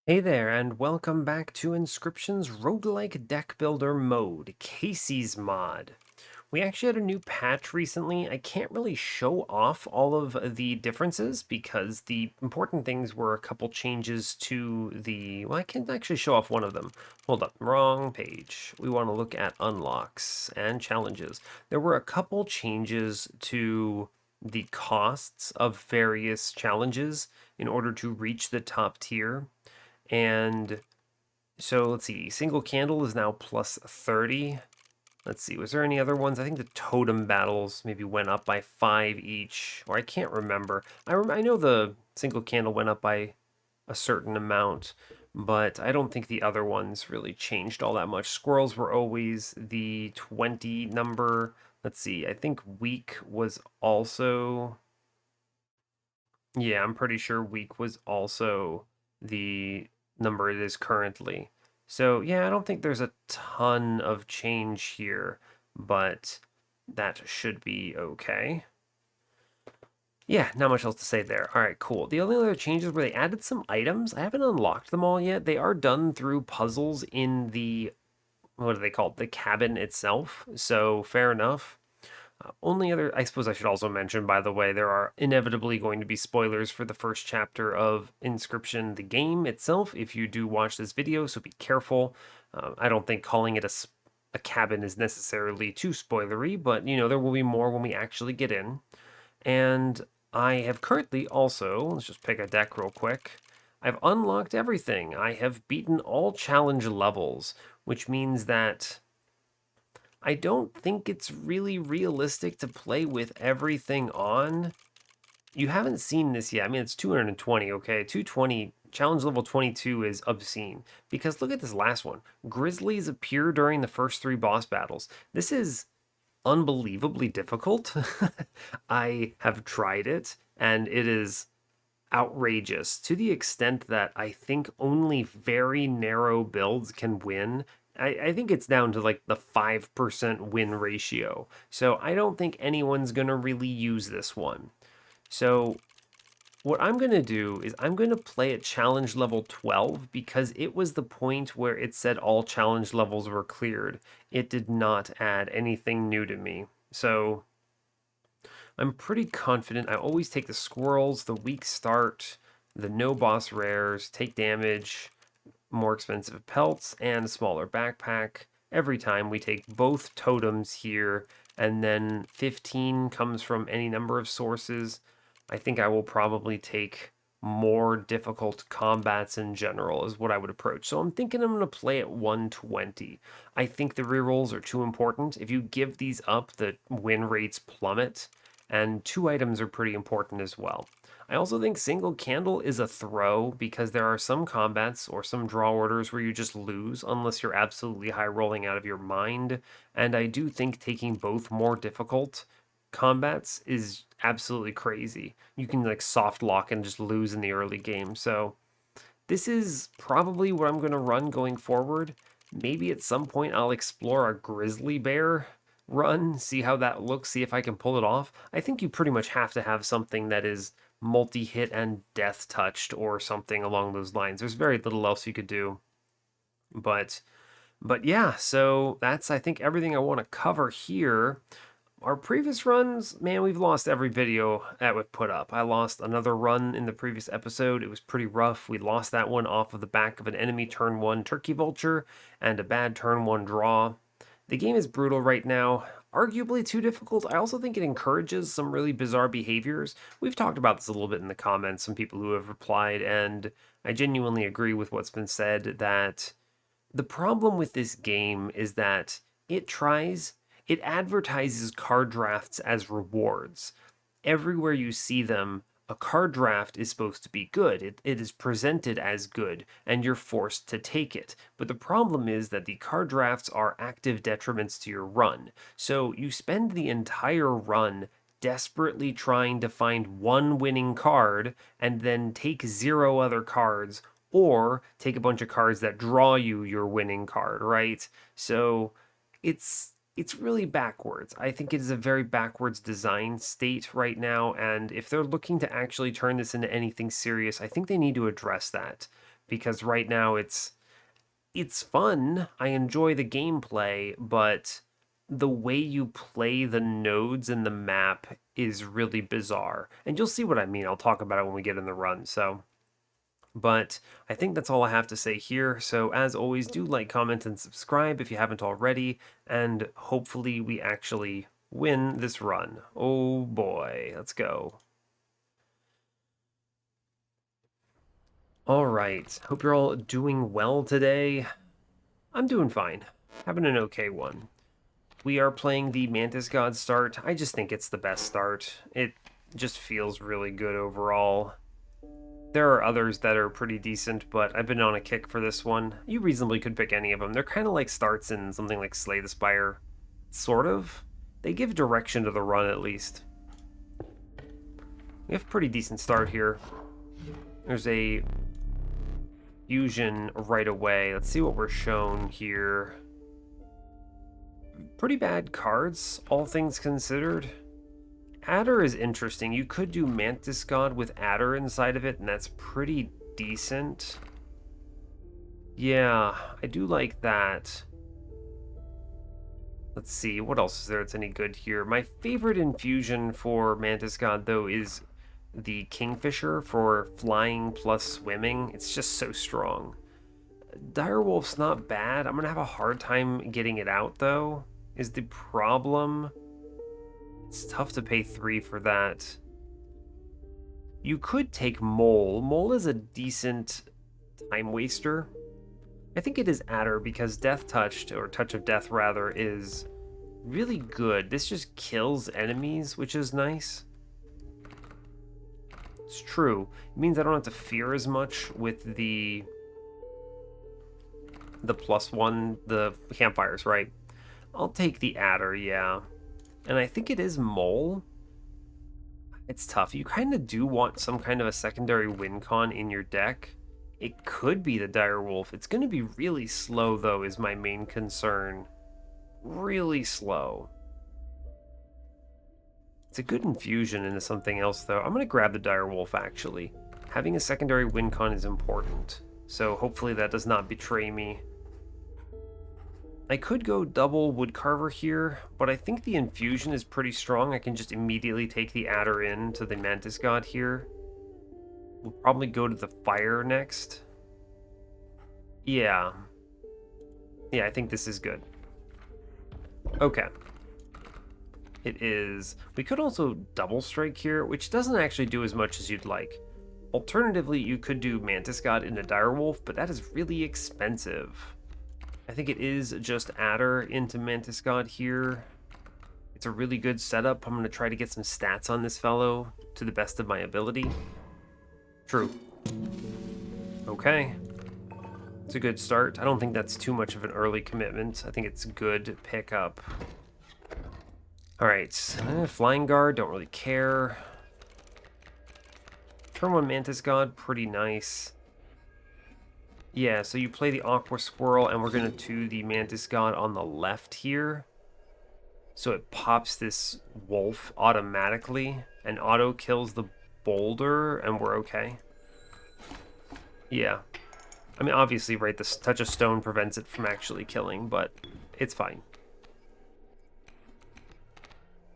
Hey there, and welcome back to Inscryption's roguelike deck builder mode, Kaycee's mod. We actually had a new patch recently. I can't really show off all of the differences because the important things were a couple changes to well, I can actually show off one of them. Hold up, wrong page. We want to look at unlocks and challenges. There were a couple changes to the costs of various challenges in order to reach the top tier. And so let's see, single candle is now plus 30. Let's see, was there any other ones? I think the totem battles maybe went up by 5 each, or I can't remember. I know the single candle went up by a certain amount, but I don't think the other ones really changed all that much. Squirrels were always the 20 number. Let's see, I think week was also. Yeah, I'm pretty sure week was also the number it is currently. So, yeah, I don't think there's a ton of change here, but that should be okay. Yeah, not much else to say there. All right, cool. The only other changes were they added some items. I haven't unlocked them all yet. They are done through puzzles in the, what are they called? The cabin itself. So, fair enough. Only other, I suppose I should also mention, by the way, there are inevitably going to be spoilers for the first chapter of Inscryption, the game itself, if you do watch this video, so be careful. I don't think calling it a cabin is necessarily too spoilery, but there will be more when we actually get in. And I have currently also, let's just pick a deck real quick. I've unlocked everything. I have beaten all challenge levels, which means that I don't think it's really realistic to play with everything on. You haven't seen this yet. I mean, it's 220, okay? 220, challenge level 22 is obscene. Because look at this last one. Grizzlies appear during the first 3 boss battles. This is unbelievably difficult. I have tried it, and it is outrageous to the extent that I think only very narrow builds can win. I think it's down to like the 5% win ratio. So I don't think anyone's going to really use this one. So what I'm going to do is I'm going to play at challenge level 12 because it was the point where it said all challenge levels were cleared. It did not add anything new to me. So I'm pretty confident. I always take the squirrels, the weak start, the no boss rares, take damage, more expensive pelts, and a smaller backpack. Every time we take both totems here, and then 15 comes from any number of sources. I think I will probably take more difficult combats in general is what I would approach. So I'm thinking I'm going to play at 120. I think the rerolls are too important. If you give these up, the win rates plummet, and 2 items are pretty important as well. I also think single candle is a throw because there are some combats or some draw orders where you just lose unless you're absolutely high rolling out of your mind. And I do think taking both more difficult combats is absolutely crazy. You can like soft lock and just lose in the early game. So this is probably what I'm going to run going forward. Maybe at some point I'll explore a grizzly bear run, see how that looks, see if I can pull it off. I think you pretty much have to have something that is multi-hit and death touched or something along those lines. There's very little else you could do. But yeah, so that's I think everything I want to cover here. Our previous runs, man, we've lost every video that we've put up. I lost another run in the previous episode. It was pretty rough. We lost that one off of the back of an enemy turn 1 turkey vulture and a bad turn 1 draw. The game is brutal right now, arguably too difficult. I also think it encourages some really bizarre behaviors. We've talked about this a little bit in the comments, some people who have replied, and I genuinely agree with what's been said that the problem with this game is that it tries, it advertises card drafts as rewards. Everywhere you see them, a card draft is supposed to be good. It is presented as good, and you're forced to take it. But the problem is that the card drafts are active detriments to your run. So you spend the entire run desperately trying to find one winning card and then take 0 other cards or take a bunch of cards that draw you your winning card, right? So it's really backwards. I think it is a very backwards design state right now, and if they're looking to actually turn this into anything serious, I think they need to address that because right now it's fun. I enjoy the gameplay, but the way you play the nodes in the map is really bizarre. And you'll see what I mean. I'll talk about it when we get in the run. So, but I think that's all I have to say here. So, as always, do like, comment, and subscribe if you haven't already. And hopefully, we actually win this run. Oh boy, let's go. All right. Hope you're all doing well today. I'm doing fine. Having an okay one. We are playing the Mantis God start. I just think it's the best start. It just feels really good overall. There are others that are pretty decent, but I've been on a kick for this one. You reasonably could pick any of them. They're kind of like starts in something like Slay the Spire. Sort of. They give direction to the run, at least. We have a pretty decent start here. There's a fusion right away. Let's see what we're shown here. Pretty bad cards, all things considered. Adder is interesting. You could do Mantis God with Adder inside of it, and that's pretty decent. Yeah, I do like that. Let's see, what else is there that's any good here? My favorite infusion for Mantis God, though, is the Kingfisher for flying plus swimming. It's just so strong. Direwolf's not bad. I'm going to have a hard time getting it out, though, is the problem. It's tough to pay 3 for that. You could take Mole. Mole is a decent time waster. I think it is Adder because Death Touched, or Touch of Death rather, is really good. This just kills enemies, which is nice. It's true. It means I don't have to fear as much with the +1, the campfires, right? I'll take the Adder, yeah. And I think it is Mole. It's tough. You kind of do want some kind of a secondary win con in your deck. It could be the Direwolf. It's going to be really slow, though, is my main concern. Really slow. It's a good infusion into something else, though. I'm going to grab the Direwolf, actually. Having a secondary win con is important. So hopefully that does not betray me. I could go double Woodcarver here, but I think the infusion is pretty strong. I can just immediately take the Adder in to the Mantis God here. We'll probably go to the Fire next. Yeah. Yeah, I think this is good. Okay. It is. We could also double strike here, which doesn't actually do as much as you'd like. Alternatively, you could do Mantis God into Direwolf, but that is really expensive. I think it is just Adder into Mantis God here. It's a really good setup. I'm going to try to get some stats on this fellow to the best of my ability. True. Okay. It's a good start. I don't think that's too much of an early commitment. I think it's good pickup. Alright. Flying Guard, don't really care. Turn 1 Mantis God, pretty nice. Yeah, so you play the Aqua Squirrel, and we're going to do the Mantis God on the left here. So it pops this wolf automatically, and auto kills the boulder, and we're okay. Yeah. I mean, obviously, right, the Touch of Stone prevents it from actually killing, but it's fine.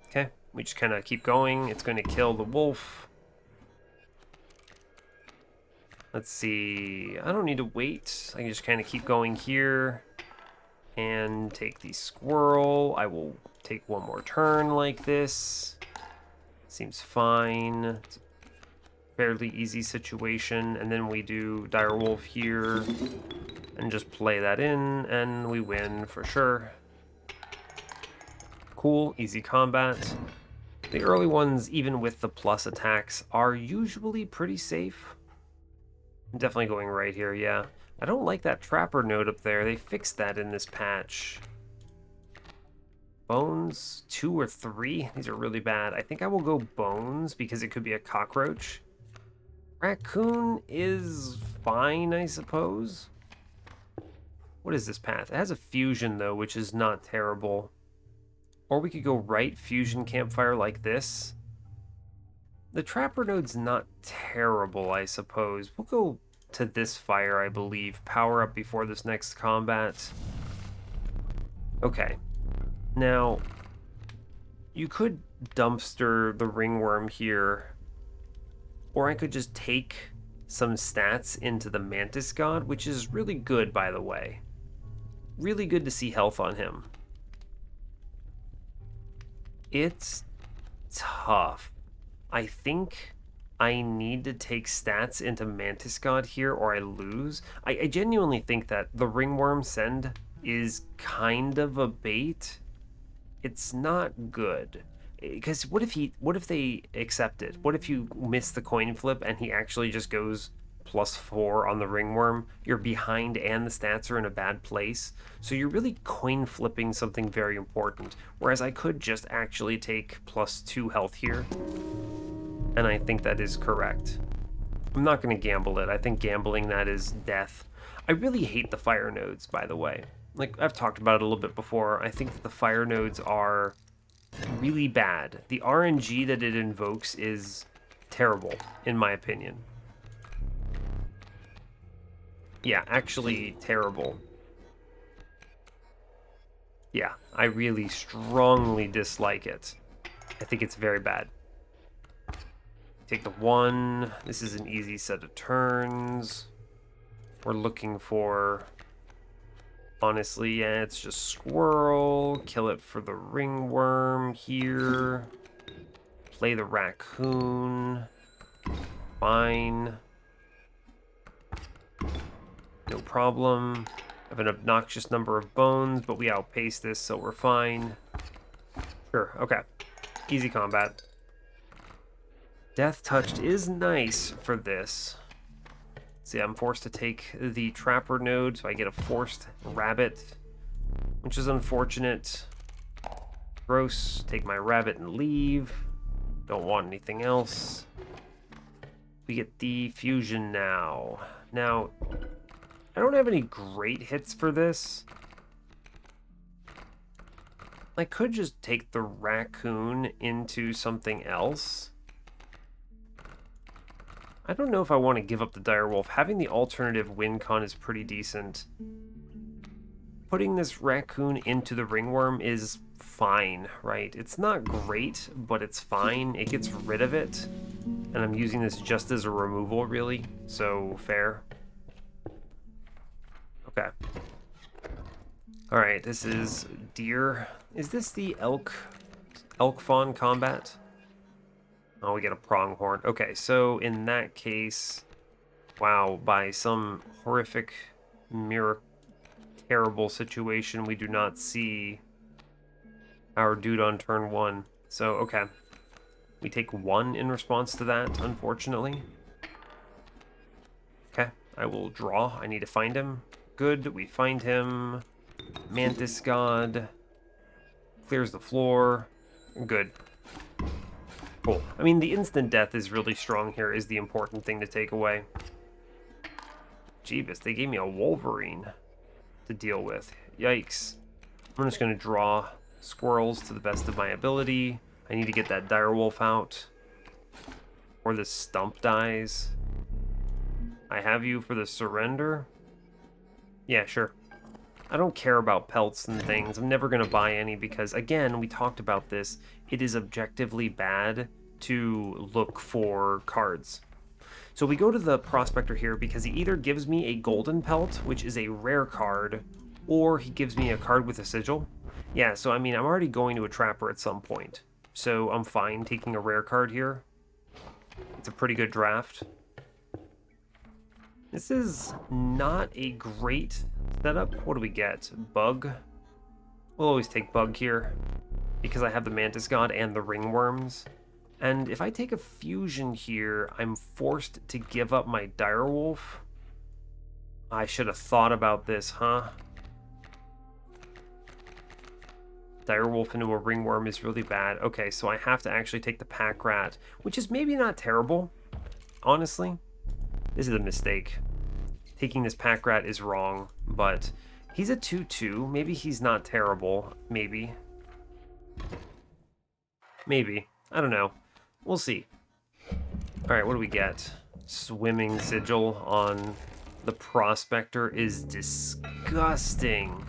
Okay, we just kind of keep going. It's going to kill the wolf. Let's see. I don't need to wait. I can just kind of keep going here and take the squirrel. I will take one more turn like this. Seems fine. It's a fairly easy situation. And then we do Direwolf here and just play that in, and we win for sure. Cool, easy combat. The early ones, even with the plus attacks, are usually pretty safe. I'm definitely going right here, yeah. I don't like that trapper node up there. They fixed that in this patch. Bones, 2 or 3. These are really bad. I think I will go bones because it could be a cockroach. Raccoon is fine, I suppose. What is this path? It has a fusion, though, which is not terrible. Or we could go right fusion campfire like this. The trapper node's not terrible, I suppose. We'll go to this fire, I believe. Power up before this next combat. Okay. Now, you could dumpster the ringworm here, or I could just take some stats into the Mantis God, which is really good, by the way. Really good to see health on him. It's tough. I think I need to take stats into Mantis God here or I lose. I genuinely think that the ringworm send is kind of a bait. It's not good. Because what if they accept it? What if you miss the coin flip and he actually just goes +4 on the ringworm? You're behind and the stats are in a bad place. So you're really coin flipping something very important. Whereas I could just actually take +2 health here. And I think that is correct. I'm not going to gamble it. I think gambling that is death. I really hate the fire nodes, by the way. Like, I've talked about it a little bit before. I think that the fire nodes are really bad. The RNG that it invokes is terrible, in my opinion. Yeah, actually terrible. Yeah, I really strongly dislike it. I think it's very bad. Take the 1. This is an easy set of turns. We're looking for... Honestly, yeah, it's just squirrel. Kill it for the ringworm here. Play the raccoon. Fine. No problem. I have an obnoxious number of bones, but we outpace this, so we're fine. Sure, okay. Easy combat. Death Touched is nice for this. See, I'm forced to take the Trapper node, so I get a forced rabbit, which is unfortunate. Gross. Take my rabbit and leave. Don't want anything else. We get the fusion now. Now, I don't have any great hits for this. I could just take the raccoon into something else. I don't know if I want to give up the direwolf. Having the alternative win con is pretty decent. Putting this raccoon into the ringworm is fine, right? It's not great, but it's fine. It gets rid of it. And I'm using this just as a removal, really. So, fair. Okay. Alright, this is deer. Is this the elk fawn combat? Oh, we get a pronghorn. Okay, so in that case, wow, by some horrific, terrible situation, we do not see our dude on turn 1. So, okay. We take 1 in response to that, unfortunately. Okay, I will draw. I need to find him. Good, we find him. Mantis God. Clears the floor. Good. Cool. I mean, the instant death is really strong here, is the important thing to take away. Jeebus, they gave me a Wolverine to deal with. Yikes. I'm just going to draw squirrels to the best of my ability. I need to get that direwolf out. Or the stump dies. I have you for the surrender? Yeah, sure. I don't care about pelts and things. I'm never going to buy any because, again, we talked about this. It is objectively bad to look for cards. So we go to the prospector here because he either gives me a golden pelt, which is a rare card, or he gives me a card with a sigil. Yeah, so I mean, I'm already going to a trapper at some point. So I'm fine taking a rare card here. It's a pretty good draft. This is not a great setup. What do we get? Bug? We'll always take bug here because I have the Mantis God and the ringworms. And if I take a fusion here, I'm forced to give up my direwolf. I should have thought about this, huh? Direwolf into a ringworm is really bad. Okay, so I have to actually take the pack rat, which is maybe not terrible, honestly. This is a mistake. Taking this pack rat is wrong, but he's a 2/2. Maybe he's not terrible. Maybe. Maybe. I don't know. We'll see. Alright, what do we get? swimming sigil on the prospector is disgusting.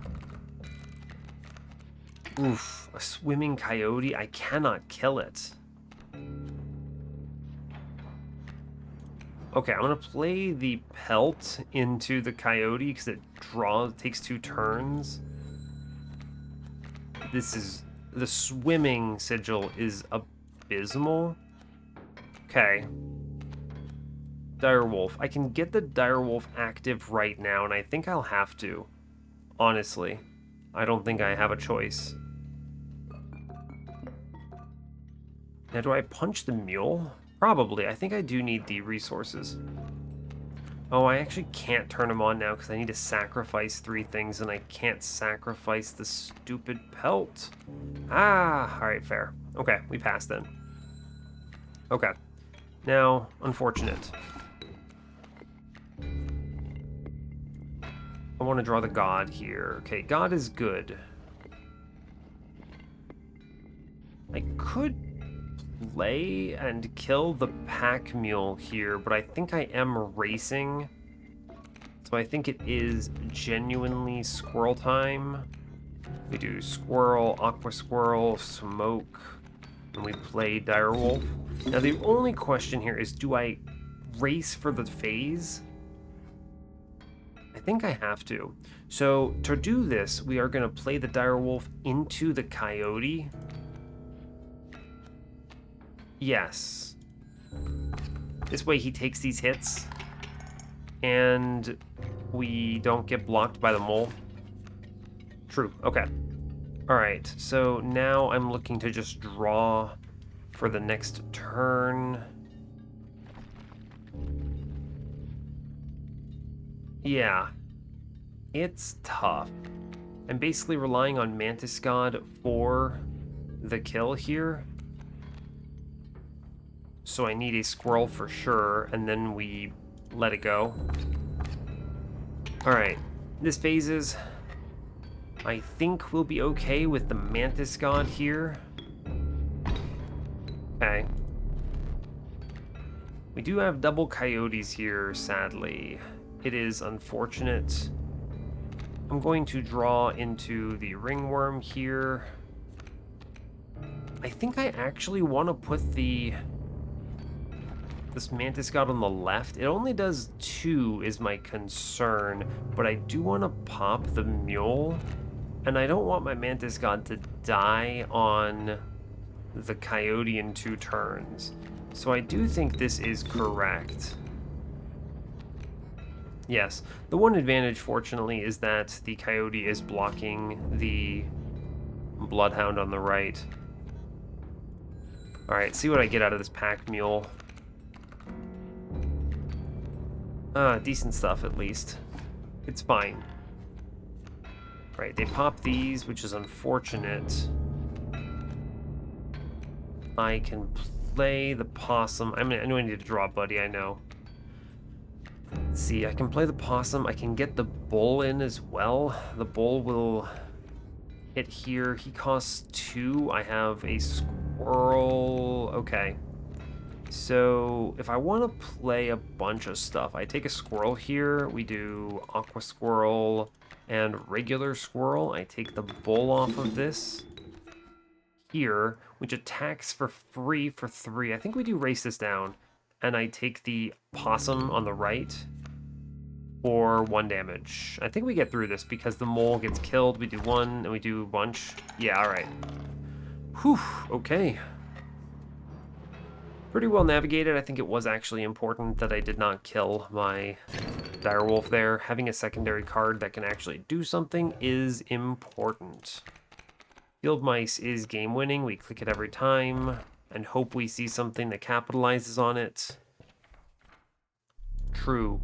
Oof, a swimming coyote? I cannot kill it. Okay, I'm gonna play the pelt into the coyote because it takes 2 turns. The swimming sigil is abysmal. Okay. Direwolf. I can get the direwolf active right now, and I think I'll have to. Honestly. I don't think I have a choice. Now, do I punch the mule? Probably. I think I do need the resources. Oh, I actually can't turn them on now because I need to sacrifice 3 things, and I can't sacrifice the stupid pelt. Ah, alright, fair. Okay, we passed then. Okay. Now, unfortunate. I want to draw the god here. Okay, god is good. I could play and kill the pack mule here, but I think I am racing. So I think it is genuinely squirrel time. We do squirrel, aqua squirrel, smoke, and we play direwolf. Now the only question here is, do I race for the phase? I think I have to. So to do this, we are going to play the direwolf into the coyote. Yes. This way he takes these hits, and we don't get blocked by the mole. True, okay. Alright, so now I'm looking to just draw for the next turn. Yeah, it's tough. I'm basically relying on Mantis God for the kill here. So I need a squirrel for sure, and then we let it go. Alright, this phases. I think we'll be okay with the Mantis God here. Okay. We do have double coyotes here, sadly. It is unfortunate. I'm going to draw into the ringworm here. I think I actually want to put this Mantis God on the left. It only does 2 is my concern, but I do want to pop the mule, and I don't want my Mantis God to die on the coyote in 2 turns. So I do think this is correct. Yes, the one advantage, fortunately, is that the coyote is blocking the bloodhound on the right. Alright, see what I get out of this pack mule. Decent stuff, at least. It's fine. Right, they pop these, which is unfortunate. I can play the possum. I know I need to draw a buddy, I know. Let's see, I can play the possum. I can get the bull in as well. The bull will hit here. He costs 2. I have a squirrel. Okay. So if I want to play a bunch of stuff, I take a squirrel here. We do aqua squirrel and regular squirrel. I take the bull off of this here, which attacks for free for 3. I think we do race this down. And I take the possum on the right for 1 damage. I think we get through this because the mole gets killed. We do 1 and we do a bunch. Yeah, all right. Whew, okay. Pretty well navigated. I think it was actually important that I did not kill my direwolf there. Having a secondary card that can actually do something is important. Field Mice is game winning. We click it every time and hope we see something that capitalizes on it. True.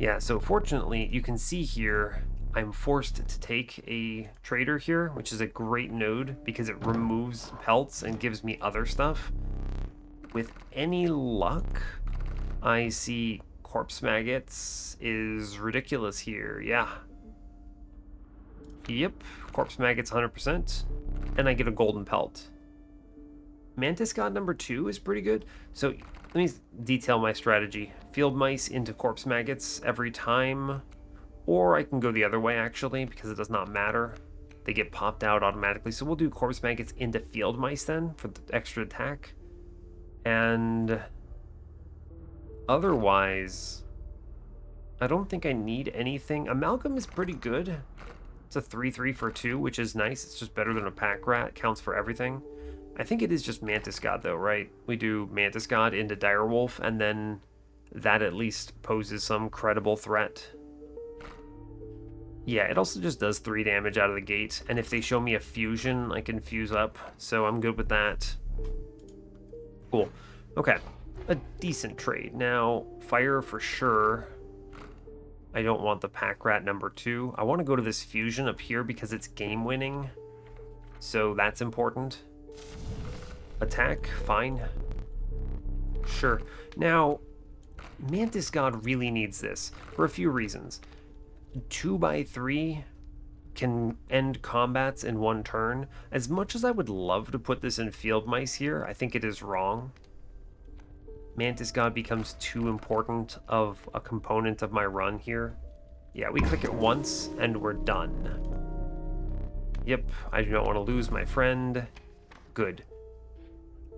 Yeah, so fortunately, you can see here, I'm forced to take a trader here, which is a great node because it removes pelts and gives me other stuff. With any luck, I see corpse maggots is ridiculous here. Yeah. Yep, corpse maggots 100%, and I get a golden pelt. Mantis God number 2 is pretty good. So let me detail my strategy. Field mice into corpse maggots every time. Or I can go the other way, actually, because it does not matter. They get popped out automatically. So we'll do corpse maggots into field mice then for the extra attack. And otherwise, I don't think I need anything. Amalgam is pretty good. It's a 3/3 for 2, which is nice. It's just better than a pack rat. Counts for everything. I think it is just Mantis God, though, right? We do Mantis God into Direwolf, and then that at least poses some credible threat. Yeah, it also just does 3 damage out of the gate, and if they show me a fusion, I can fuse up, so I'm good with that. Cool. Okay, a decent trade. Now, fire for sure. I don't want the pack rat number 2. I want to go to this fusion up here because it's game winning, so that's important. Attack, fine. Sure. Now, Mantis God really needs this for a few reasons. 2x3 can end combats in 1 turn. As much as I would love to put this in field mice here, I think it is wrong. Mantis God becomes too important of a component of my run here. Yeah, we click it once and we're done. Yep, I do not want to lose my friend. Good.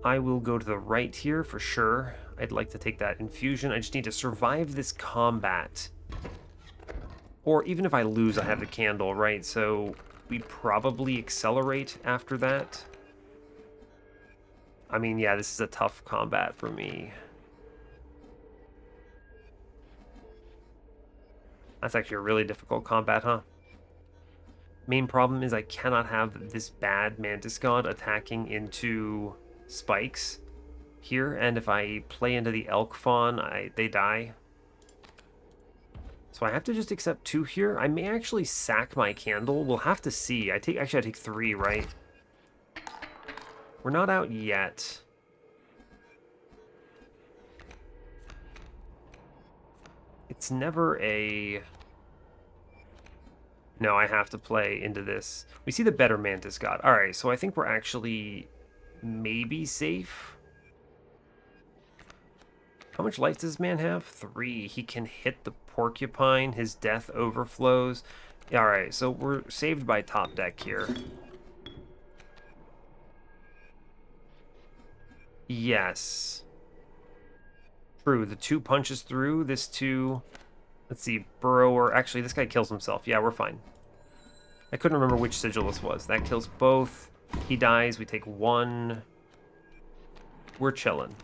I will go to the right here for sure. I'd like to take that infusion. I just need to survive this combat. Or even if I lose, I have the candle, right? So we probably accelerate after that. I mean, yeah, this is a tough combat for me. That's actually a really difficult combat, huh? Main problem is I cannot have this bad Mantis God attacking into spikes here, and if I play into the Elk Fawn, they die. So I have to just accept 2 here. I may actually sack my candle. We'll have to see. Actually, I take 3, right? We're not out yet. It's never a... No, I have to play into this. We see the better Mantis God. All right, so I think we're actually maybe safe. How much life does this man have? 3. He can hit the porcupine. His death overflows. All right, so we're saved by top deck here. Yes. True, the 2 punches through. This 2... Let's see, Burrower. Actually, this guy kills himself. Yeah, we're fine. I couldn't remember which sigil this was. That kills both. He dies. We take 1. We're chilling.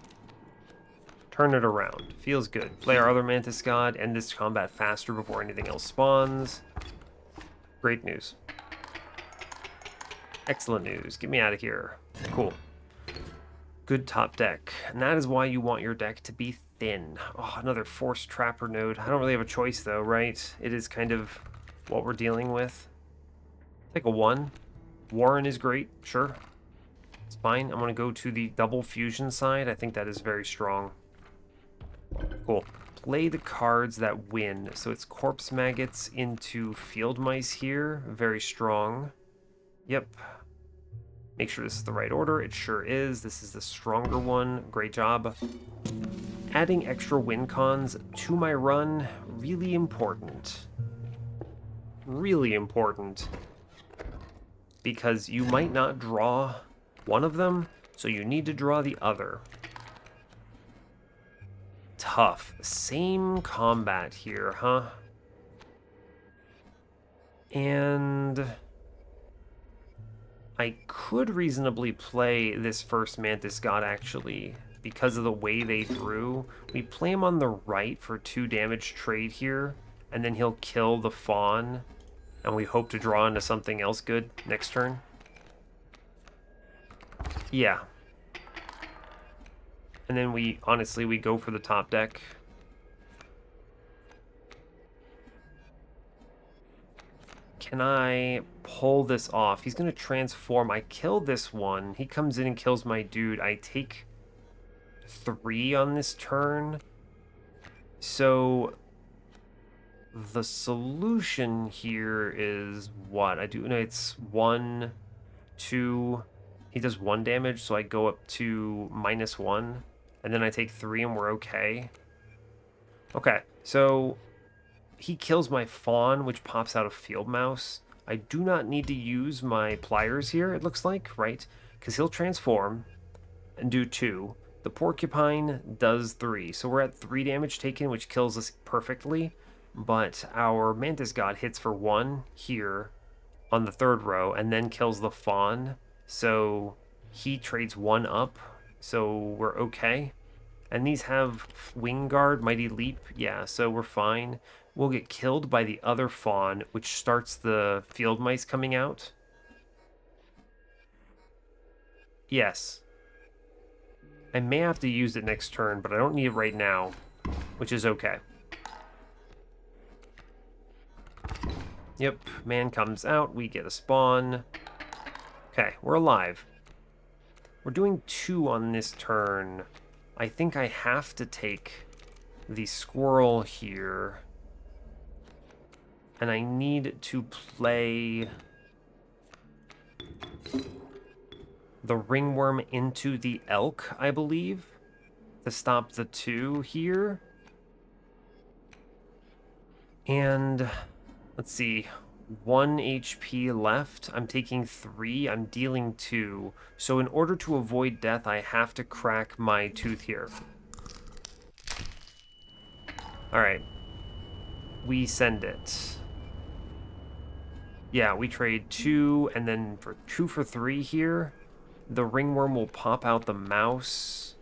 Turn it around. Feels good. Play our other Mantis God. End this combat faster before anything else spawns. Great news. Excellent news. Get me out of here. Cool. Good top deck. And that is why you want your deck to be thin. Oh, another Force Trapper node. I don't really have a choice, though, right? It is kind of what we're dealing with. Take a 1. Warren is great. Sure. It's fine. I'm going to go to the double fusion side. I think that is very strong. Cool. Play the cards that win. So it's corpse maggots into field mice here. Very strong. Yep. Make sure this is the right order. It sure is. This is the stronger one. Great job. Adding extra win cons to my run, really important. Really important. Because you might not draw one of them, so you need to draw the other. Tough. Same combat here, huh? And I could reasonably play this first Mantis God, actually, because of the way they threw. We play him on the right for 2 damage trade here, and then he'll kill the Fawn, and we hope to draw into something else good next turn. Yeah. And then we go for the top deck. Can I pull this off? He's going to transform. I kill this one. He comes in and kills my dude. I take 3 on this turn. So the solution here is what? No, it's 1, 2. He does 1 damage, so I go up to -1, and then I take 3 and we're okay. Okay, so he kills my fawn, which pops out a field mouse. I do not need to use my pliers here, it looks like, right? Because he'll transform and do 2. The porcupine does 3. So we're at 3 damage taken, which kills us perfectly. But our mantis god hits for 1 here on the 3rd row and then kills the fawn. So he trades 1 up. So we're okay. And these have Wing Guard, Mighty Leap. Yeah, so we're fine. We'll get killed by the other fawn, which starts the field mice coming out. Yes. I may have to use it next turn, but I don't need it right now, which is okay. Yep, man comes out, we get a spawn. Okay, we're alive. We're doing 2 on this turn. I think I have to take the squirrel here. And I need to play the ringworm into the elk, I believe, to stop the 2 here. And let's see, 1 HP left. I'm taking 3. I'm dealing 2. So in order to avoid death, I have to crack my tooth here. All right. We send it. Yeah, we trade 2, and then for 2 for 3 here, the ringworm will pop out the mouse.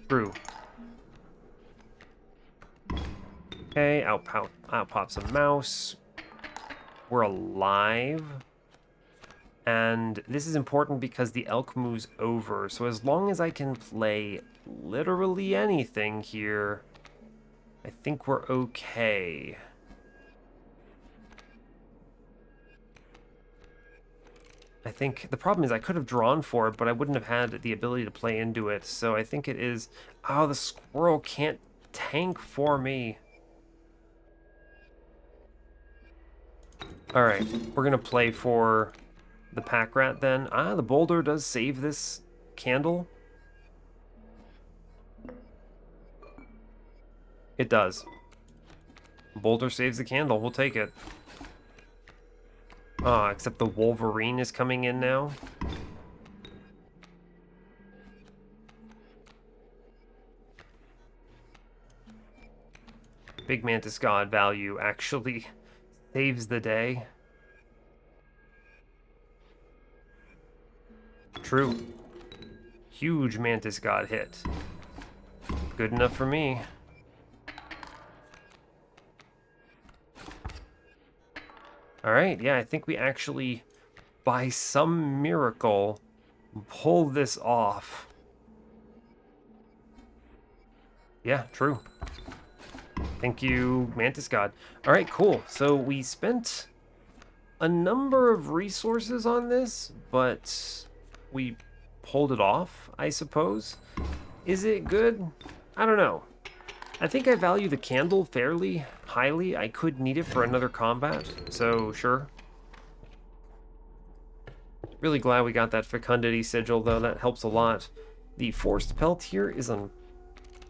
True. Okay, out pops a mouse. We're alive. And this is important because the elk moves over. So as long as I can play literally anything here, I think we're okay. I think the problem is I could have drawn for it, but I wouldn't have had the ability to play into it. So I think it is... Oh, the squirrel can't tank for me. All right, we're going to play for the pack rat then. Ah, the boulder does save this candle. It does. Boulder saves the candle. We'll take it. Ah, except the Wolverine is coming in now. Big Mantis God value actually saves the day. True. Huge Mantis God hit. Good enough for me. All right, yeah, I think we actually, by some miracle, pull this off. Yeah, true. Thank you, Mantis God. All right, cool. So we spent a number of resources on this, but we pulled it off, I suppose. Is it good? I don't know. I think I value the candle fairly highly. I could need it for another combat, so sure. Really glad we got that fecundity sigil, though. That helps a lot. The forced pelt here is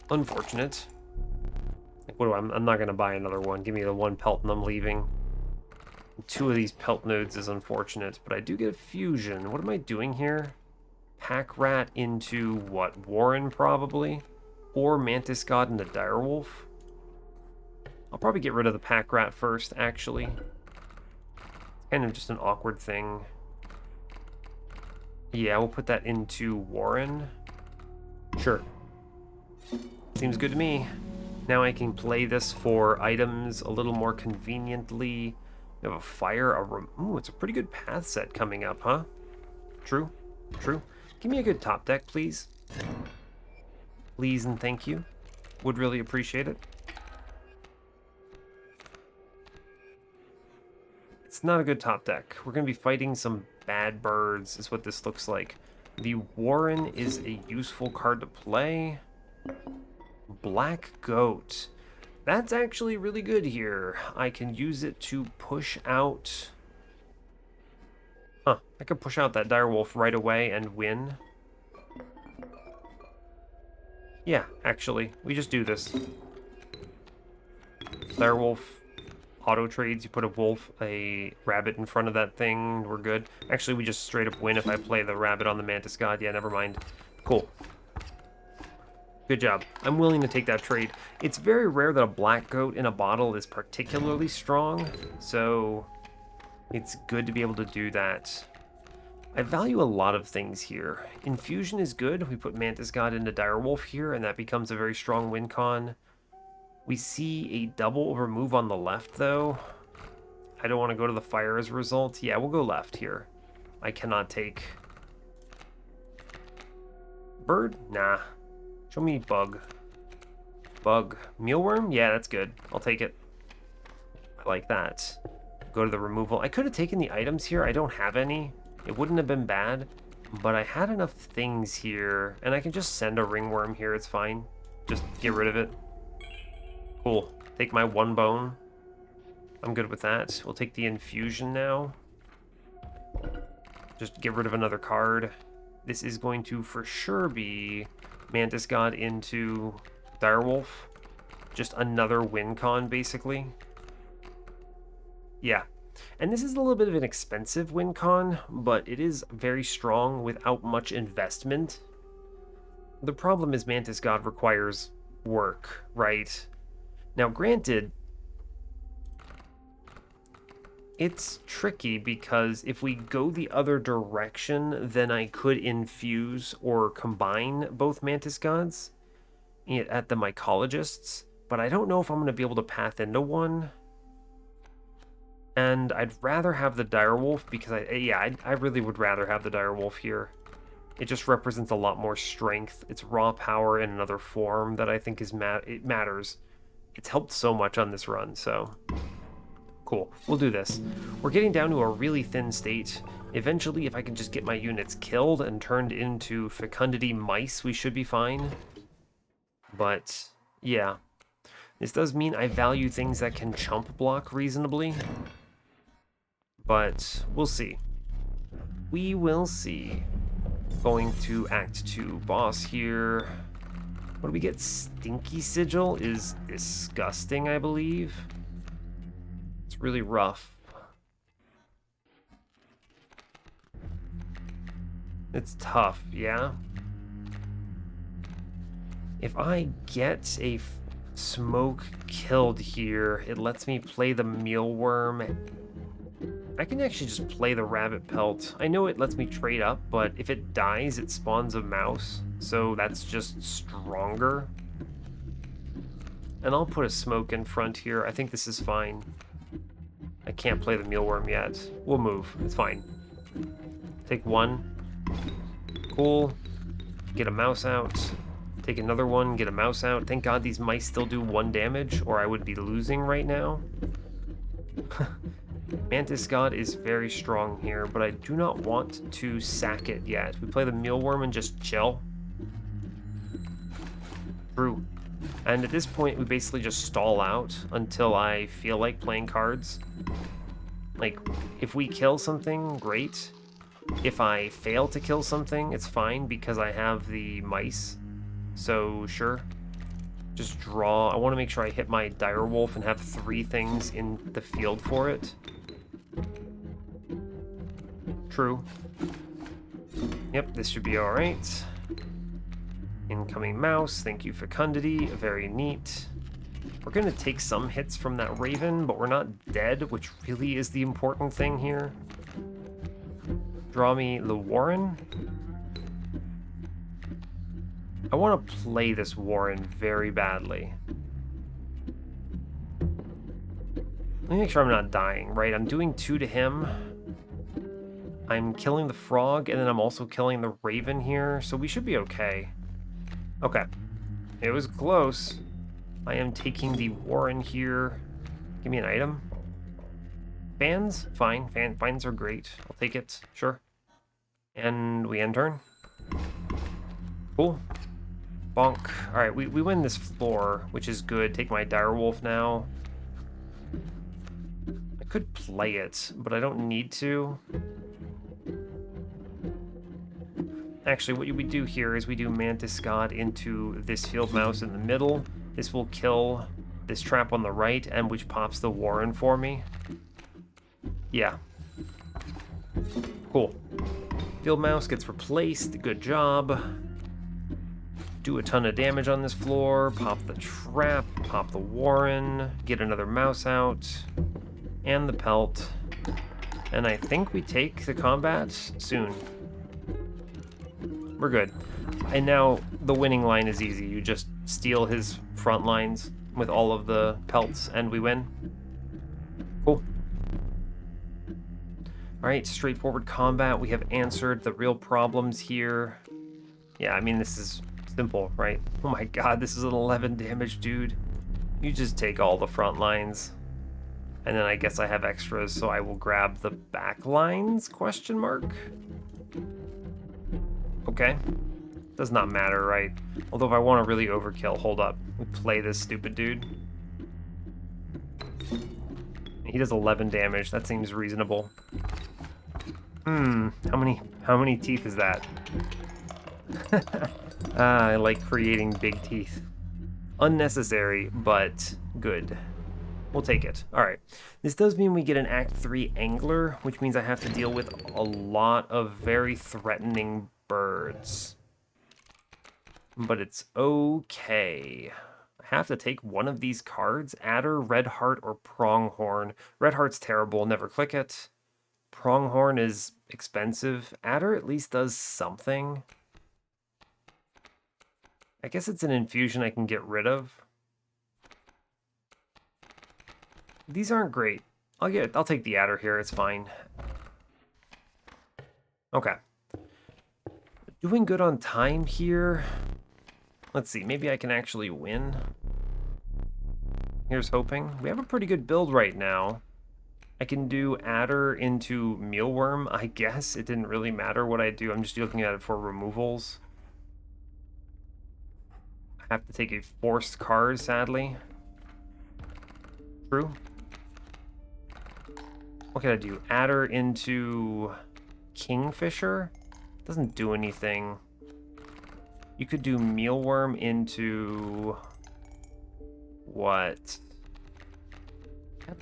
unfortunate. Like, what do I'm not going to buy another one. Give me the 1 pelt and I'm leaving. 2 of these pelt nodes is unfortunate, but I do get a fusion. What am I doing here? Pack rat into what? Warren, probably? Or Mantis God into Direwolf? I'll probably get rid of the pack rat first, actually. It's kind of just an awkward thing. Yeah, we'll put that into Warren. Sure. Seems good to me. Now I can play this for items a little more conveniently. We have a fire, ooh, it's a pretty good path set coming up, huh? True, true. Give me a good top deck, please. Please and thank you. Would really appreciate it. It's not a good top deck. We're going to be fighting some bad birds, is what this looks like. The Warren is a useful card to play. Black Goat. That's actually really good here. I can use it to push out Huh, I could push out that direwolf right away and win. Yeah, actually, we just do this. Direwolf auto trades. You put a wolf, a rabbit in front of that thing. We're good. Actually, we just straight up win if I play the rabbit on the Mantis God. Yeah, never mind. Cool. Good job. I'm willing to take that trade. It's very rare that a black goat in a bottle is particularly strong, so it's good to be able to do that. I value a lot of things here. Infusion is good. We put Mantis God into Direwolf here, and that becomes a very strong win con. We see a double remove on the left, though. I don't want to go to the fire as a result. Yeah, we'll go left here. I cannot take... Bird? Nah. Show me bug. Bug. Mealworm? Yeah, that's good. I'll take it. I like that. Go to the removal. I could have taken the items here. I don't have any. It wouldn't have been bad. But I had enough things here. And I can just send a ringworm here. It's fine. Just get rid of it. Cool. Take my one bone. I'm good with that. We'll take the infusion now. Just get rid of another card. This is going to for sure be Mantis God into Direwolf. Just another win con, basically. Yeah. And this is a little bit of an expensive win con, but it is very strong without much investment. The problem is Mantis God requires work, right? Now, granted, it's tricky because if we go the other direction, then I could infuse or combine both Mantis Gods at the Mycologists, but I don't know if I'm going to be able to path into one. And I'd rather have the Direwolf because I really would rather have the Direwolf here. It just represents a lot more strength. It's raw power in another form that I think is it matters. It's helped so much on this run, so cool. We'll do this. We're getting down to a really thin state. Eventually, if I can just get my units killed and turned into fecundity mice, we should be fine. But yeah, this does mean I value things that can chump block reasonably. But we'll see. We will see. Going to Act 2 boss here. What do we get? Stinky Sigil is disgusting, I believe. It's really rough. It's tough, yeah? If I get a smoke killed here, it lets me play the mealworm. I can actually just play the rabbit pelt. I know it lets me trade up, but if it dies, it spawns a mouse. So that's just stronger. And I'll put a smoke in front here. I think this is fine. I can't play the mealworm yet. We'll move. It's fine. Take one. Cool. Get a mouse out. Take another one. Get a mouse out. Thank God these mice still do 1 damage, or I would be losing right now. Mantis God is very strong here, but I do not want to sack it yet. We play the mealworm and just chill. True. And at this point, we basically just stall out until I feel like playing cards. Like, if we kill something, great. If I fail to kill something, it's fine because I have the mice. So, sure. Just draw. I want to make sure I hit my Direwolf and have 3 things in the field for it. True. Yep, this should be alright. Incoming mouse, thank you fecundity, very neat. We're going to take some hits from that raven, but we're not dead, which really is the important thing here. Draw me the Warren. I want to play this Warren very badly. Let me make sure I'm not dying, right? I'm doing 2 to him. I'm killing the frog, and then I'm also killing the raven here, so we should be okay. Okay. It was close. I am taking the Warren here. Give me an item. Fans? Fine. Fans are great. I'll take it. Sure. And we end turn. Cool. Bonk. Alright, we win this floor, which is good. Take my Direwolf now. I could play it, but I don't need to. Actually, what we do here is we do Mantis God into this field mouse in the middle. This will kill this trap on the right, and which pops the Warren for me. Yeah. Cool. Field mouse gets replaced. Good job. Do a ton of damage on this floor. Pop the trap. Pop the Warren. Get another mouse out. And the pelt. And I think we take the combat soon. We're good. And now the winning line is easy. You just steal his front lines with all of the pelts and we win. Cool. Alright, straightforward combat. We have answered the real problems here. Yeah, I mean, this is simple, right? Oh my god, this is an 11 damage, dude. You just take all the front lines. And then I guess I have extras, so I will grab the back lines, question mark? Okay. Does not matter, right? Although if I want to really overkill, hold up. We play this stupid dude. He does 11 damage. That seems reasonable. How many teeth is that? I like creating big teeth. Unnecessary, but good. We'll take it. All right. This does mean we get an Act 3 Angler, which means I have to deal with a lot of very threatening birds. But it's okay. I have to take one of these cards. Adder, Red Heart, or Pronghorn. Red Heart's terrible. Never click it. Pronghorn is expensive. Adder at least does something. I guess it's an infusion I can get rid of. These aren't great. I'll take the Adder here, it's fine. Okay. Doing good on time here. Let's see, maybe I can actually win. Here's hoping. We have a pretty good build right now. I can do Adder into Mealworm, I guess. It didn't really matter what I do. I'm just looking at it for removals. I have to take a forced card, sadly. True. What can I do? Adder into Kingfisher? Doesn't do anything. You could do Mealworm into... what?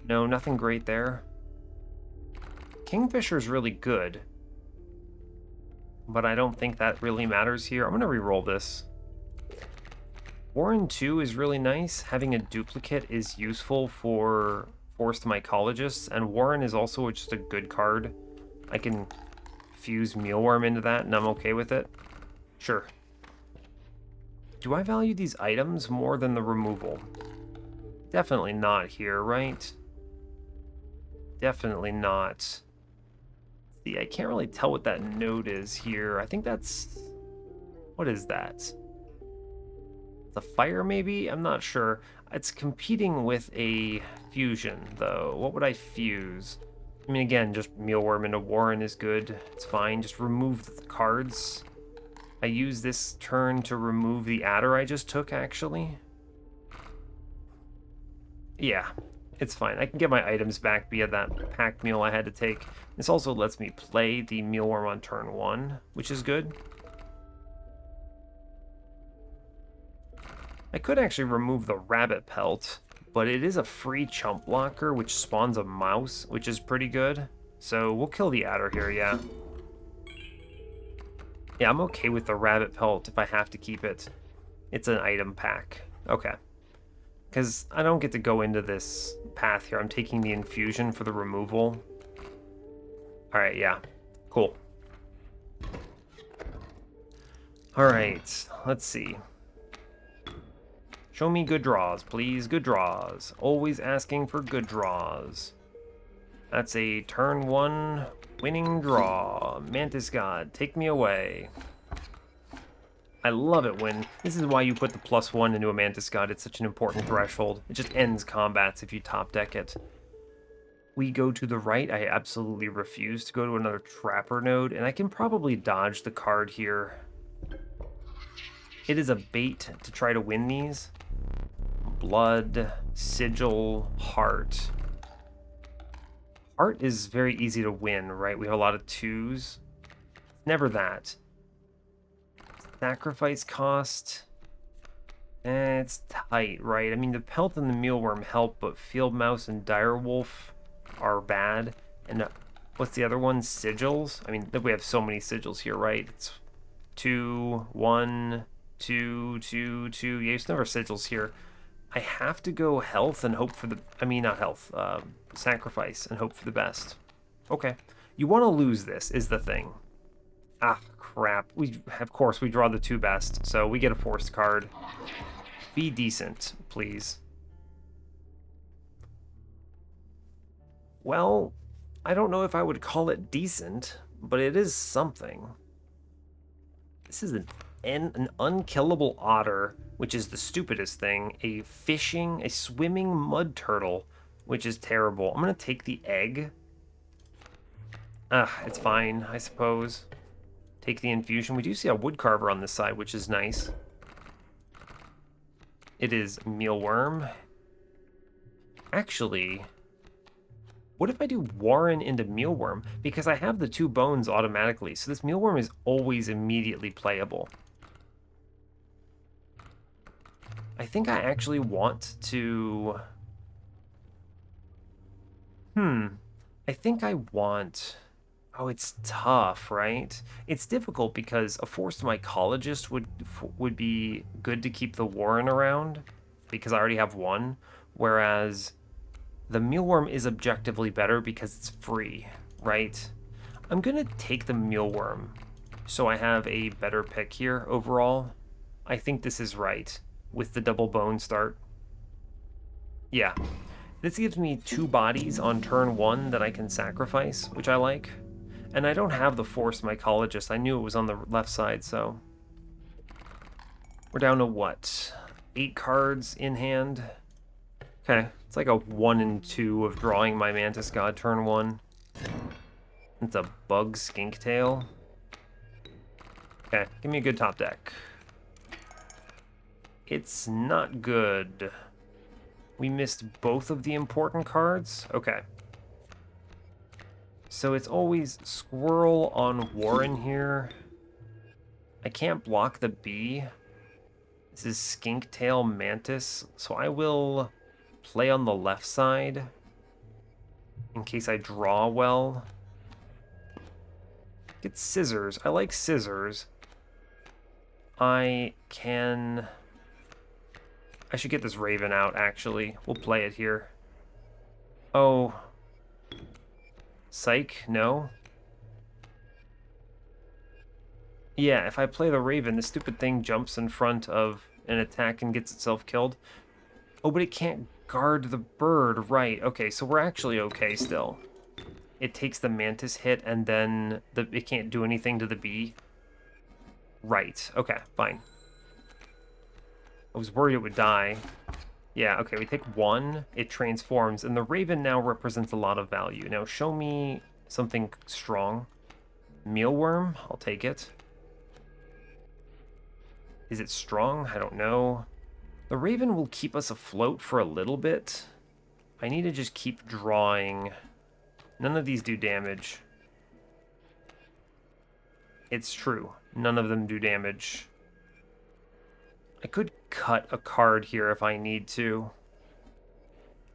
No, nothing great there. Kingfisher's really good. But I don't think that really matters here. I'm going to re-roll this. Warren 2 is really nice. Having a duplicate is useful for forced mycologists, and Warren is also just a good card. I can fuse Mealworm into that, and I'm okay with it. Sure. Do I value these items more than the removal? Definitely not here, right? Definitely not. See, I can't really tell what that node is here. I think that's... what is that? It's a fire, maybe? I'm not sure. It's competing with a fusion, though. What would I fuse? I mean, again, just Mealworm into Warren is good. It's fine. Just remove the cards. I use this turn to remove the Adder I just took, actually. Yeah, it's fine. I can get my items back via that pack meal I had to take. This also lets me play the Mealworm on turn 1, which is good. I could actually remove the rabbit pelt, but it is a free chump blocker, which spawns a mouse, which is pretty good. So we'll kill the Adder here, yeah. Yeah, I'm okay with the rabbit pelt if I have to keep it. It's an item pack. Okay. Because I don't get to go into this path here. I'm taking the infusion for the removal. Alright, yeah. Cool. Alright, let's see. Show me good draws, please. Good draws. Always asking for good draws. That's a turn 1 winning draw. Mantis God, take me away. I love it when... this is why you put the +1 into a Mantis God. It's such an important threshold. It just ends combats if you top deck it. We go to the right. I absolutely refuse to go to another Trapper node, and I can probably dodge the card here. It is a bait to try to win these. Blood, Sigil, Heart. Heart is very easy to win, right? We have a lot of 2s. Never that. Sacrifice cost. It's tight, right? I mean, the pelt and the mealworm help, but field mouse and direwolf are bad. And what's the other one? Sigils? I mean, we have so many sigils here, right? It's 2, 1, 2, 2, 2. Yeah, there's never sigils here. I have to go health and hope for the... I mean, not health. Sacrifice and hope for the best. Okay. You want to lose this, is the thing. Ah, crap. Of course, we draw the 2 best, so we get a forced card. Be decent, please. Well, I don't know if I would call it decent, but it is something. This is an unkillable otter, which is the stupidest thing. A swimming mud turtle, which is terrible. I'm going to take the egg. It's fine, I suppose. Take the infusion. We do see a woodcarver on this side, which is nice. It is mealworm. Actually, what if I do Warren into mealworm? Because I have the 2 bones automatically, so this mealworm is always immediately playable. I think I actually want to... I think I want... Oh, it's tough, right? It's difficult because a forced mycologist would be good to keep the Warren around because I already have 1, whereas the mealworm is objectively better because it's free, right? I'm gonna take the mealworm so I have a better pick here overall. I think this is right with the double bone start. Yeah, this gives me 2 bodies on turn 1 that I can sacrifice, which I like. And I don't have the forced mycologist. I knew it was on the left side, so... We're down to what? 8 cards in hand? Okay, it's like a 1 and 2 of drawing my Mantis God turn 1. It's a bug skink tail. Okay, give me a good top deck. It's not good. We missed both of the important cards? Okay. So it's always Squirrel on Warren here. I can't block the bee. This is Skink Tail Mantis, so I will play on the left side in case I draw well. Get scissors. I like scissors. I should get this Raven out, actually. We'll play it here. Oh... Psych? No? Yeah, if I play the Raven, the stupid thing jumps in front of an attack and gets itself killed. Oh, but it can't guard the bird. Right, okay, so we're actually okay still. It takes the Mantis hit and then it can't do anything to the bee. Right, okay, fine. I was worried it would die. Yeah, okay, we take 1, it transforms, and the Raven now represents a lot of value. Now show me something strong. Mealworm, I'll take it. Is it strong? I don't know. The Raven will keep us afloat for a little bit. I need to just keep drawing. None of these do damage. It's true, none of them do damage. I could cut a card here if I need to.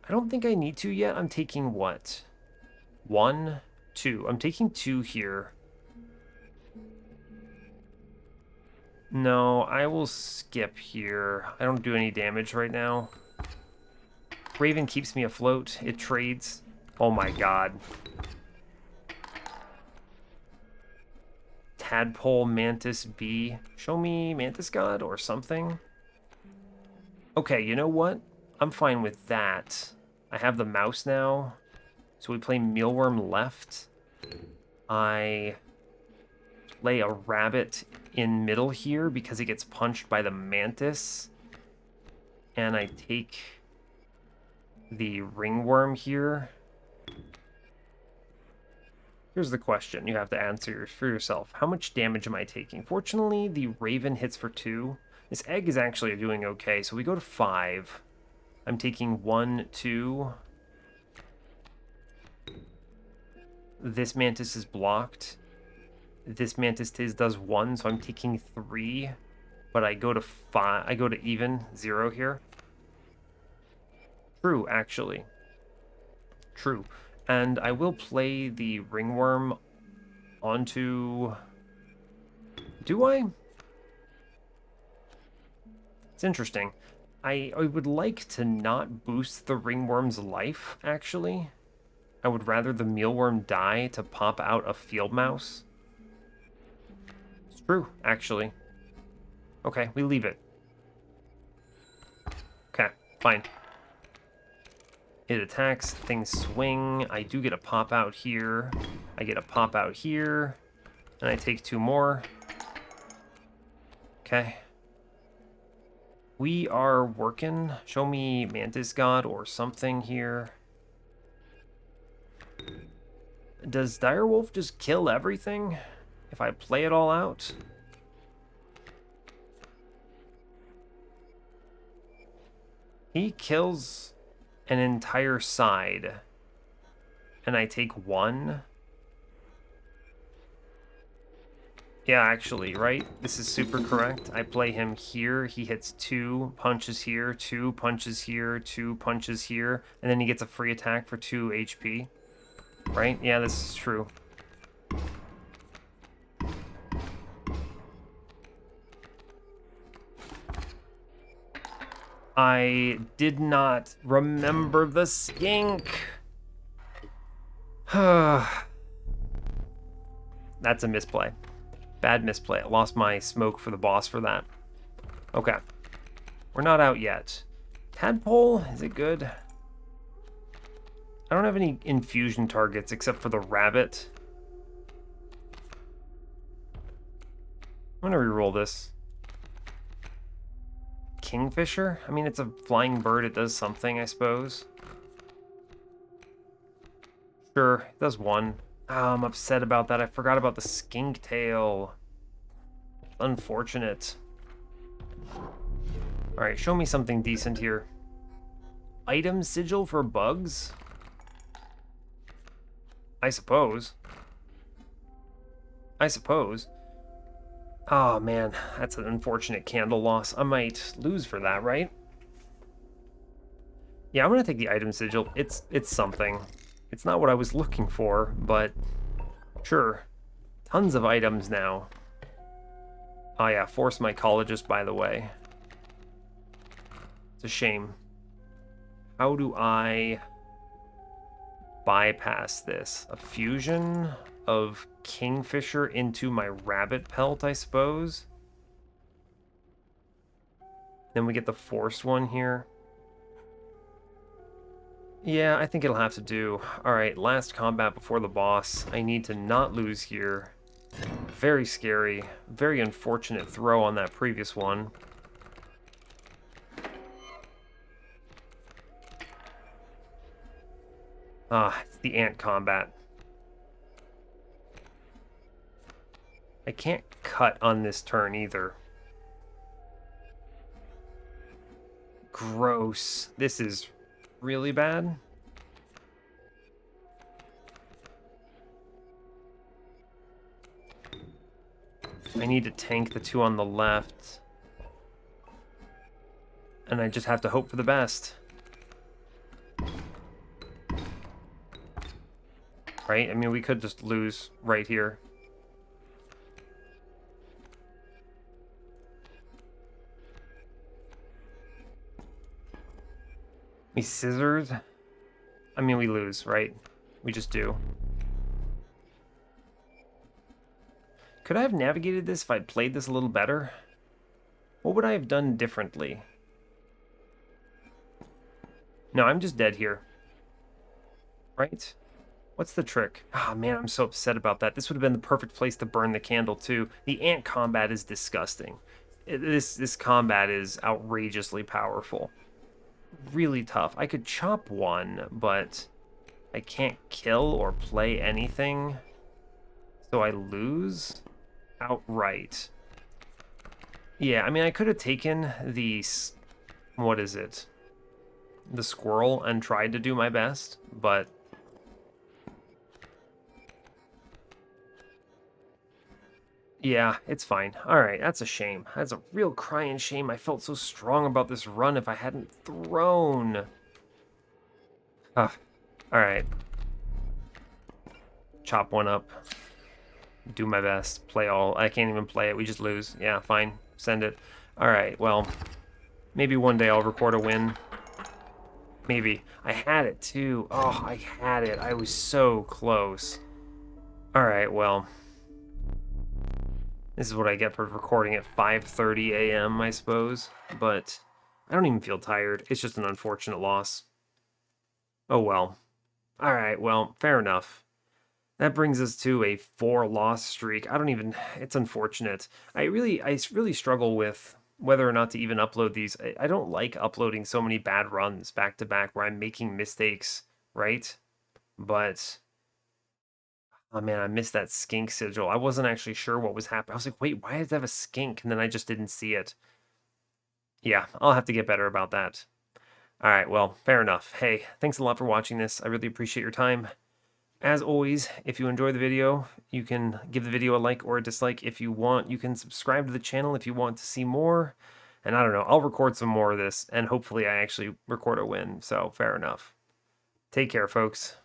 I don't think I need to yet. I'm taking what? 1, 2. I'm taking 2 here. No, I will skip here. I don't do any damage right now. Raven keeps me afloat. It trades. Oh my god. Tadpole, Mantis, Bee. Show me Mantis God or something. Okay, you know what? I'm fine with that. I have the mouse now. So we play Mealworm left. I play a rabbit in middle here because it gets punched by the Mantis. And I take the ringworm here. Here's the question you have to answer for yourself. How much damage am I taking? Fortunately, the Raven hits for 2. This egg is actually doing okay, so we go to 5. I'm taking 1, 2. This Mantis is blocked. this Mantis Tiz does 1, so I'm taking 3, but I go to 5. I go to even 0 here. True, actually. True. And I will play the ringworm onto... Do I? It's interesting. I would like to not boost the ringworm's life, actually. I would rather the mealworm die to pop out a field mouse. It's true, actually. Okay, we leave it. Okay, fine. It attacks, things swing. I do get a pop out here. I get a pop out here. And I take 2 more. Okay. We are working. Show me Mantis God or something here. Does Direwolf just kill everything if I play it all out? He kills an entire side. And I take 1. Yeah, actually, right? This is super correct. I play him here. He hits 2 punches here, 2 punches here, 2 punches here, and then he gets a free attack for 2 HP. Right? Yeah, this is true. I did not remember the skink. That's a misplay. Bad misplay. I lost my smoke for the boss for that. Okay. We're not out yet. Tadpole, is it good? I don't have any infusion targets except for the rabbit. I'm gonna reroll this. Kingfisher? I mean, it's a flying bird. It does something, I suppose. Sure, it does 1. Oh, I'm upset about that. I forgot about the skink tail. Unfortunate. Alright, show me something decent here. Item sigil for bugs? I suppose. I suppose. Oh man, that's an unfortunate candle loss. I might lose for that, right? Yeah, I'm gonna take the item sigil. It's something. It's not what I was looking for, but sure. Tons of items now. Oh yeah, force mycologist, by the way. It's a shame. How do I bypass this? A fusion of Kingfisher into my rabbit pelt, I suppose. Then we get the forced one here. Yeah, I think it'll have to do. Alright, last combat before the boss. I need to not lose here. Very scary. Very unfortunate throw on that previous one. Ah, it's the ant combat. I can't cut on this turn either. Gross. This is really bad. I need to tank the 2 on the left. And I just have to hope for the best. Right? I mean, we could just lose right here. We scissors? I mean, we lose, right? We just do. Could I have navigated this if I'd played this a little better? What would I have done differently? No, I'm just dead here. Right? What's the trick? Ah, oh, man, I'm so upset about that. This would have been the perfect place to burn the candle, too. The ant combat is disgusting. This combat is outrageously powerful. Really tough. I could chop 1, but I can't kill or play anything. So I lose outright. Yeah, I mean, I could have taken the... What is it? The squirrel and tried to do my best, but... Yeah, it's fine. All right, that's a shame. That's a real crying shame. I felt so strong about this run if I hadn't thrown. Ah, all right. Chop one up. Do my best. Play all. I can't even play it. We just lose. Yeah, fine. Send it. All right, well, maybe one day I'll record a win. Maybe. I had it too. Oh, I had it. I was so close. All right, well, this is what I get for recording at 5:30 a.m., I suppose. But I don't even feel tired. It's just an unfortunate loss. Oh well. All right, well, fair enough. That brings us to a 4-loss streak. I don't even. It's unfortunate. I really struggle with whether or not to even upload these. I don't like uploading so many bad runs back to back where I'm making mistakes, right? But oh man, I missed that skink sigil. I wasn't actually sure what was happening. I was like, wait, why does it have a skink? And then I just didn't see it. Yeah, I'll have to get better about that. All right, well, fair enough. Hey, thanks a lot for watching this. I really appreciate your time. As always, if you enjoy the video, you can give the video a like or a dislike if you want. You can subscribe to the channel if you want to see more. And I don't know, I'll record some more of this, and hopefully I actually record a win. So, fair enough. Take care, folks.